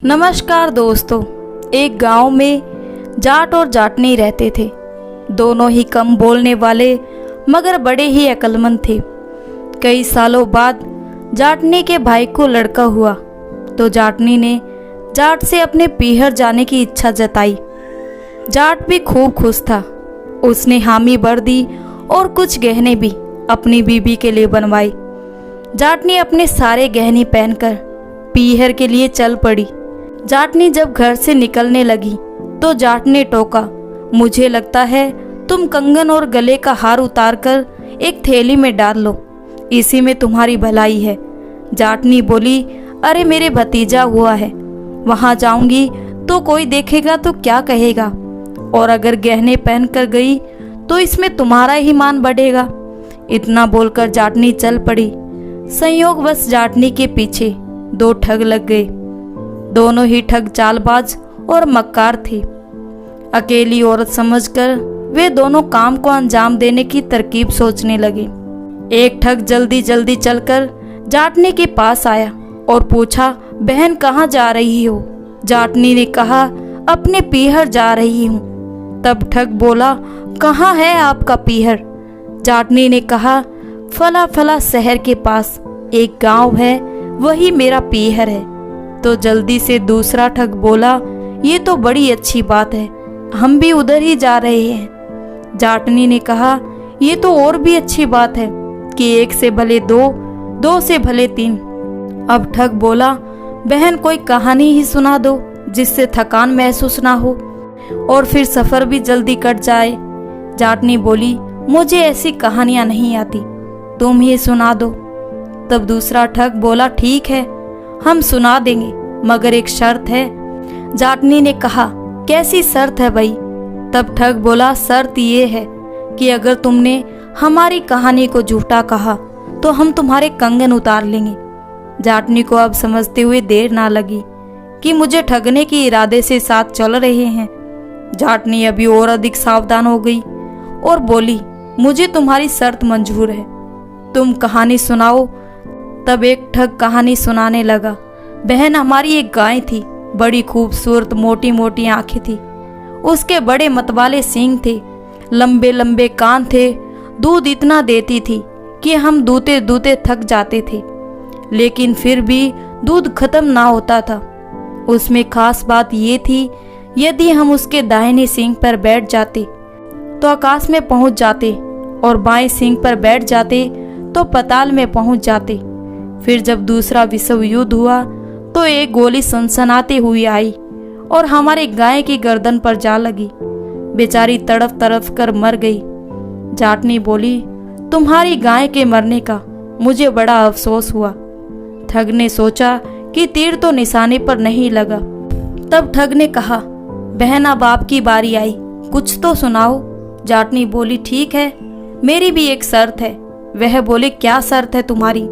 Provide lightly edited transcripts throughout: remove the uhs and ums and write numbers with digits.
नमस्कार दोस्तों। एक गांव में जाट और जाटनी रहते थे। दोनों ही कम बोलने वाले मगर बड़े ही अक्लमंद थे। कई सालों बाद जाटनी के भाई को लड़का हुआ तो जाटनी ने जाट से अपने पीहर जाने की इच्छा जताई। जाट भी खूब खुश था। उसने हामी भर दी और कुछ गहने भी अपनी बीबी के लिए बनवाए। जाटनी अपने सारे गहने पहनकर पीहर के लिए चल पड़ी। जाटनी जब घर से निकलने लगी तो जाट ने टोका, मुझे लगता है तुम कंगन और गले का हार उतारकर एक थैली में डाल लो, इसी में तुम्हारी भलाई है। जाटनी बोली, अरे मेरे भतीजा हुआ है, वहां जाऊंगी तो कोई देखेगा तो क्या कहेगा, और अगर गहने पहन कर गई तो इसमें तुम्हारा ही मान बढ़ेगा। इतना बोलकर जाटनी चल पड़ी। संयोगवश जाटनी के पीछे दो ठग लग गए। दोनों ही ठग चालबाज और मक्कार थे। अकेली औरत समझकर वे दोनों काम को अंजाम देने की तरकीब सोचने लगे। एक ठग जल्दी जल्दी चलकर जाटनी के पास आया और पूछा, बहन कहाँ जा रही हो? जाटनी ने कहा, अपने पीहर जा रही हूँ। तब ठग बोला, कहाँ है आपका पीहर? जाटनी ने कहा, फला फला शहर के पास एक गांव है, वही मेरा पीहर है। तो जल्दी से दूसरा ठग बोला, ये तो बड़ी अच्छी बात है, हम भी उधर ही जा रहे हैं। जाटनी ने कहा, ये तो और भी अच्छी बात है कि एक से भले दो, दो से भले तीन। अब ठग बोला, बहन कोई कहानी ही सुना दो जिससे थकान महसूस ना हो और फिर सफर भी जल्दी कट जाए। जाटनी बोली, मुझे ऐसी कहानियां नहीं आती, तुम ही सुना दो। तब दूसरा ठग बोला, ठीक है हम सुना देंगे, मगर एक शर्त है। जाटनी ने कहा, कैसी शर्त है भाई? तब ठग बोला, शर्त ये है कि अगर तुमने हमारी कहानी को झूठा कहा तो हम तुम्हारे कंगन उतार लेंगे। जाटनी को अब समझते हुए देर ना लगी कि मुझे ठगने के इरादे से साथ चल रहे हैं। जाटनी अभी और अधिक सावधान हो गई और बोली, मुझे तुम्हारी शर्त मंजूर है, तुम कहानी सुनाओ। तब एक ठग कहानी सुनाने लगा। बहन हमारी एक गाय थी, बड़ी खूबसूरत, मोटी मोटी आंखें थी, उसके बड़े मतवाले सींग थे, लंबे लंबे कान थे, दूध इतना देती थी कि हम दूते दूते थक जाते थे, लेकिन फिर भी दूध खत्म ना होता था। उसमें खास बात ये थी, यदि हम उसके दाहिने सींग पर बैठ जाते तो आकाश में पहुंच जाते और बाएं सींग पर बैठ जाते तो पाताल में पहुंच जाते। फिर जब दूसरा विश्व युद्ध हुआ तो एक गोली सनसनाती हुई आई और हमारे गाय की गर्दन पर जा लगी। बेचारी तड़प तड़प कर मर गई। जाटनी बोली, तुम्हारी गाय के मरने का मुझे बड़ा अफसोस हुआ। ठग ने सोचा कि तीर तो निशाने पर नहीं लगा। तब ठग ने कहा, बहन अब आपकी बारी आई, कुछ तो सुनाओ। जाटनी बोली, ठीक है, मेरी भी एक शर्त है। वह बोले, क्या शर्त है तुम्हारी?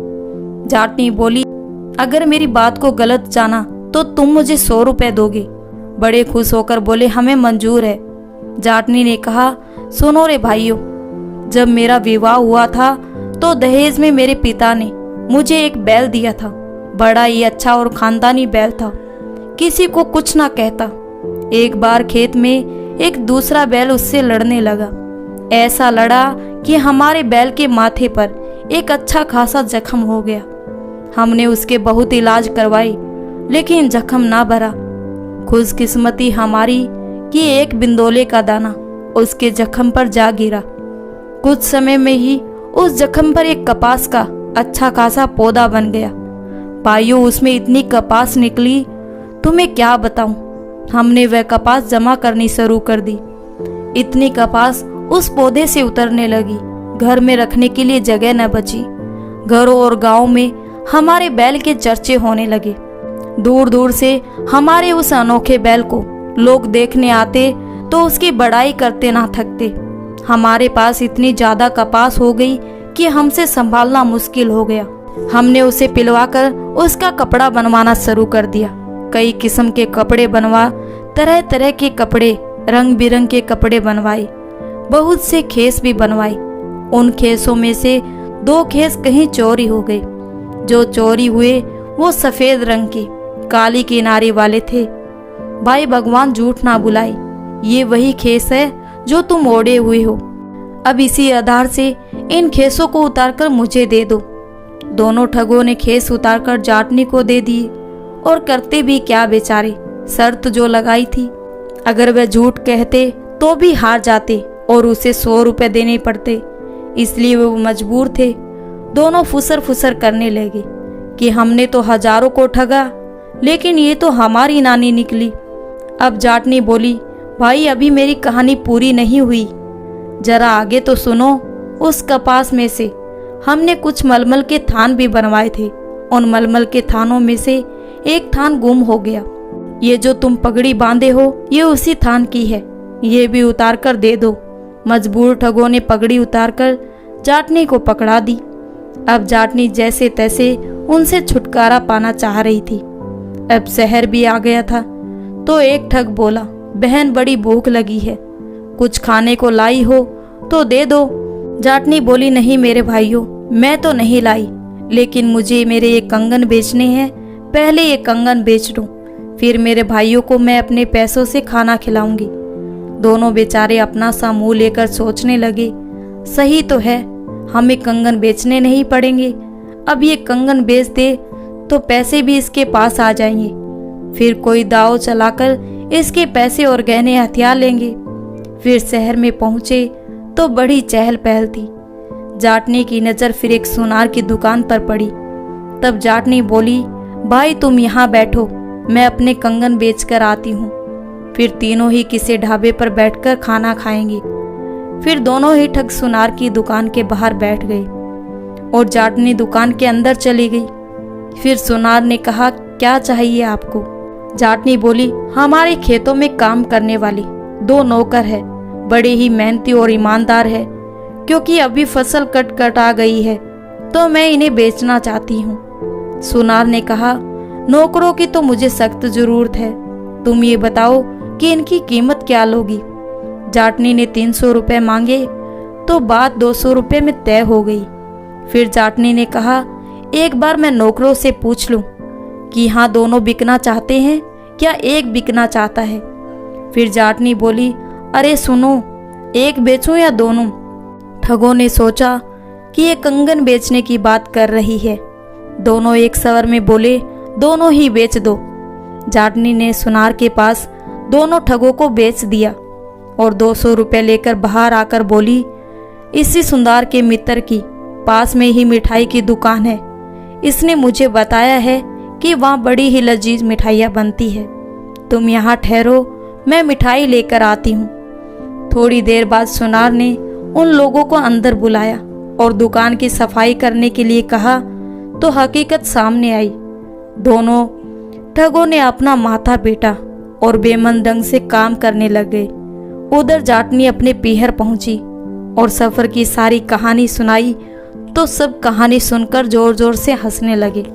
जाटनी बोली, अगर मेरी बात को गलत जाना तो तुम मुझे 100 रुपए दोगे। बड़े खुश होकर बोले, हमें मंजूर है। जाटनी ने कहा, सुनो रे भाइयों, जब मेरा विवाह हुआ था तो दहेज में मेरे पिता ने मुझे एक बैल दिया था। बड़ा ही अच्छा और खानदानी बैल था, किसी को कुछ ना कहता। एक बार खेत में एक दूसरा बैल उससे लड़ने लगा। ऐसा लड़ा कि हमारे बैल के माथे पर एक अच्छा खासा जख्म हो गया। हमने उसके बहुत इलाज करवाई, लेकिन जख्म ना भरा। खुशकिस्मती हमारी कि एक बिंदोले का दाना उसके जख्म पर जा गिरा। कुछ समय में ही उस जख्म पर एक कपास का अच्छा खासा पौधा बन गया। भाइयों, उसमें इतनी कपास निकली, तुम्हें क्या बताऊं। हमने वह कपास जमा करनी शुरू कर दी। इतनी कपास उस पौधे से उतरने लगी, घर में रखने के लिए जगह न बची। घरों और गांव में हमारे बैल के चर्चे होने लगे। दूर दूर से हमारे उस अनोखे बैल को लोग देखने आते तो उसकी बड़ाई करते ना थकते। हमारे पास इतनी ज्यादा कपास हो गई कि हमसे संभालना मुश्किल हो गया। हमने उसे पिलवाकर उसका कपड़ा बनवाना शुरू कर दिया। कई किस्म के कपड़े बनवा, तरह तरह के कपड़े, रंग बिरंग के कपड़े बनवाए। बहुत से खेस भी बनवाए। उन खेसों में से 2 खेस कहीं चोरी हो गए। जो चोरी हुए वो सफेद रंग के, काली किनारे वाले थे। भाई भगवान झूठ ना बुलाए, ये वही खेस है जो तुम ओढ़े हुए हो। अब इसी आधार से इन खेसों को उतारकर मुझे दे दो। दोनों ठगों ने खेस उतारकर जाटनी को दे दिए। और करते भी क्या बेचारे, शर्त जो लगाई थी, अगर वह झूठ कहते तो भी हार जाते और उसे 100 रुपये देने पड़ते। इसलिए वो मजबूर थे। दोनों फुसर फुसर करने लगे कि हमने तो हजारों को ठगा, लेकिन ये तो हमारी नानी निकली। अब जाटनी बोली, भाई अभी मेरी कहानी पूरी नहीं हुई, जरा आगे तो सुनो। उस कपास में से हमने कुछ मलमल के थान भी बनवाए थे। उन मलमल के थानों में से एक थान गुम हो गया। ये जो तुम पगड़ी बांधे हो, ये उसी थान की है, ये भी उतार कर दे दो। मजबूर ठगों ने पगड़ी उतारकर जाटनी को पकड़ा दी। अब जाटनी जैसे तैसे उनसे छुटकारा पाना चाह रही थी। अब शहर भी आ गया था तो एक ठग बोला, बहन बड़ी भूख लगी है, कुछ खाने को लाई हो तो दे दो। जाटनी बोली, नहीं मेरे भाइयों, मैं तो नहीं लाई, लेकिन मुझे मेरे ये कंगन बेचने हैं। पहले ये कंगन बेच दूं, फिर मेरे भाइयों को मैं अपने पैसों से खाना खिलाऊंगी। दोनों बेचारे अपना सा मुंह लेकर सोचने लगे, सही तो है, हमें कंगन बेचने नहीं पड़ेंगे। अब ये कंगन बेच दे तो पैसे भी इसके पास आ जाएंगे, फिर कोई दाव चलाकर इसके पैसे और गहने हथियार लेंगे। फिर शहर में पहुंचे तो बड़ी चहल पहल थी। जाटनी की नज़र फिर एक सुनार की दुकान पर पड़ी। तब जाटनी बोली, भाई तुम यहाँ बैठो, मैं अपने कंगन बेचकर आती हूँ। फिर तीनों ही किसी ढाबे पर बैठकर खाना खाएंगे। फिर दोनों ही ठग सुनार की दुकान के बाहर बैठ गए और जाटनी दुकान के अंदर चली गई। फिर सुनार ने कहा, क्या चाहिए आपको? जाटनी बोली, हमारे खेतों में काम करने वाले 2 नौकर है, बड़े ही मेहनती और ईमानदार है। क्योंकि अभी फसल कट आ गई है तो मैं इन्हें बेचना चाहती हूँ। सुनार ने कहा, नौकरों की तो मुझे सख्त जरूरत है, तुम ये बताओ कि इनकी कीमत क्या लोगी? जाटनी ने 300 रुपये मांगे तो बात 200 रुपये में तय हो गई। फिर जाटनी ने कहा, एक बार मैं नौकरों से पूछ लूं कि हाँ दोनों बिकना चाहते हैं या एक बिकना चाहता है। फिर जाटनी बोली, अरे सुनो, एक बेचूं या दोनों? ठगों ने सोचा कि ये कंगन बेचने की बात कर रही है। दोनों एक स्वर में बोले, दोनों ही बेच दो। जाटनी ने सुनार के पास दोनों ठगों को बेच दिया और 200 रुपये लेकर बाहर आकर बोली, इसी सुनार के मित्र की पास में ही मिठाई की दुकान है, इसने मुझे बताया है कि वहाँ बड़ी ही लजीज मिठाइयाँ बनती है, तुम यहाँ ठहरो, मैं मिठाई लेकर आती हूँ। थोड़ी देर बाद सुनार ने उन लोगों को अंदर बुलाया और दुकान की सफाई करने के लिए कहा तो हकीकत सामने आई। दोनों ठगों ने अपना माथा पीटा और बेमन ढंग से काम करने लग गए। उधर जाटनी अपने पीहर पहुंची और सफर की सारी कहानी सुनाई तो सब कहानी सुनकर जोर जोर से हंसने लगे।